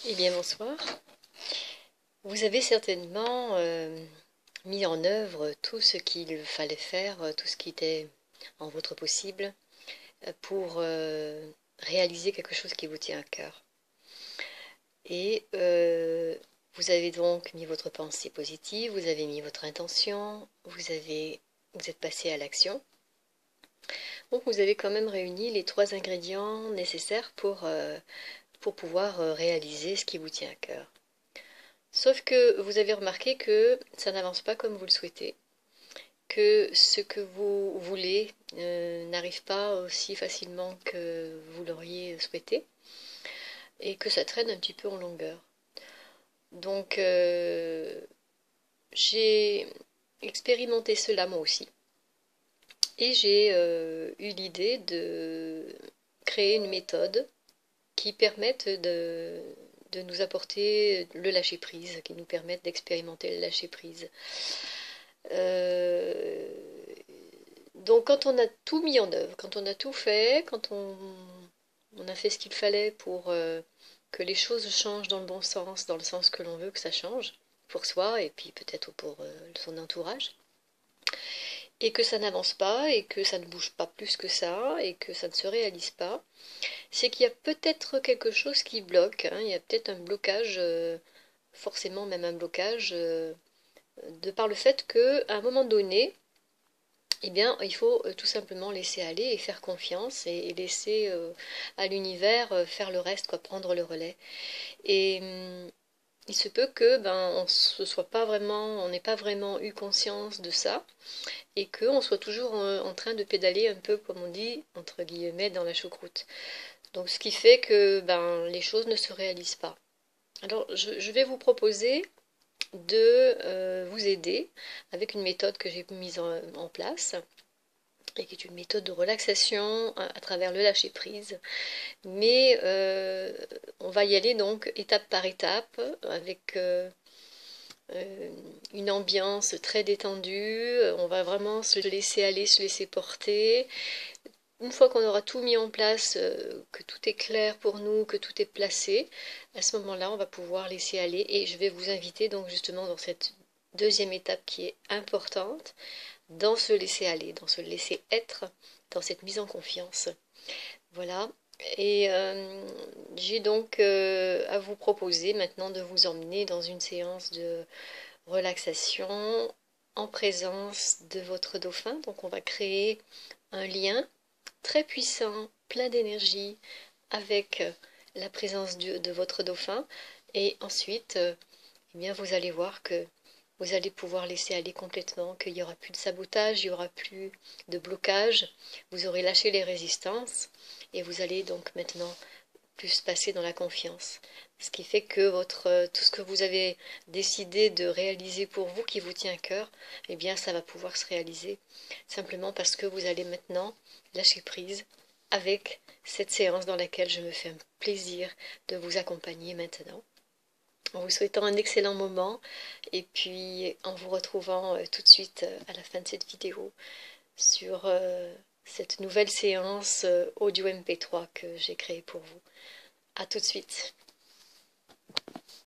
Eh bien, bonsoir. Vous avez certainement mis en œuvre tout ce qu'il fallait faire, tout ce qui était en votre possible pour réaliser quelque chose qui vous tient à cœur. Et vous avez donc mis votre pensée positive, vous avez mis votre intention, vous êtes passé à l'action. Donc vous avez quand même réuni les 3 ingrédients nécessaires pour pouvoir réaliser ce qui vous tient à cœur. Sauf que vous avez remarqué que ça n'avance pas comme vous le souhaitez, que ce que vous voulez n'arrive pas aussi facilement que vous l'auriez souhaité, et que ça traîne un petit peu en longueur. Donc j'ai expérimenté cela moi aussi, et j'ai eu l'idée de créer une méthode qui permette de nous apporter le lâcher-prise, qui nous permette d'expérimenter le lâcher-prise. Euh, donc quand on a tout mis en œuvre, quand on a tout fait, quand on a fait ce qu'il fallait pour que les choses changent dans le bon sens, dans le sens que l'on veut que ça change, pour soi et puis peut-être pour son entourage, et que ça n'avance pas, et que ça ne bouge pas plus que ça, et que ça ne se réalise pas, c'est qu'il y a peut-être quelque chose qui bloque, hein, il y a peut-être un blocage, forcément même un blocage, de par le fait qu'à un moment donné, eh bien, il faut tout simplement laisser aller et faire confiance et laisser à l'univers faire le reste, quoi, prendre le relais. Et il se peut que on n'ait pas vraiment eu conscience de ça et qu'on soit toujours en train de pédaler un peu, comme on dit, entre guillemets, dans la choucroute. Donc, ce qui fait que les choses ne se réalisent pas. Alors, je vais vous proposer de vous aider avec une méthode que j'ai mise en place et qui est une méthode de relaxation à travers le lâcher-prise. Mais on va y aller donc étape par étape avec une ambiance très détendue. On va vraiment se laisser aller, se laisser porter. Une fois qu'on aura tout mis en place, que tout est clair pour nous, que tout est placé, à ce moment-là, on va pouvoir laisser aller. Et je vais vous inviter donc justement dans cette deuxième étape qui est importante, dans ce laisser aller, dans ce laisser être, dans cette mise en confiance. Voilà. Et j'ai donc à vous proposer maintenant de vous emmener dans une séance de relaxation en présence de votre dauphin. Donc on va créer un lien très puissant, plein d'énergie, avec la présence de votre dauphin. Et ensuite, eh bien, vous allez voir que vous allez pouvoir laisser aller complètement, qu'il n'y aura plus de sabotage, il n'y aura plus de blocage. Vous aurez lâché les résistances et vous allez donc maintenant plus passer dans la confiance. Ce qui fait que tout ce que vous avez décidé de réaliser pour vous, qui vous tient à cœur, eh bien, ça va pouvoir se réaliser simplement parce que vous allez maintenant lâcher prise avec cette séance dans laquelle je me fais un plaisir de vous accompagner maintenant. En vous souhaitant un excellent moment et puis en vous retrouvant tout de suite à la fin de cette vidéo sur cette nouvelle séance audio MP3 que j'ai créée pour vous. À tout de suite.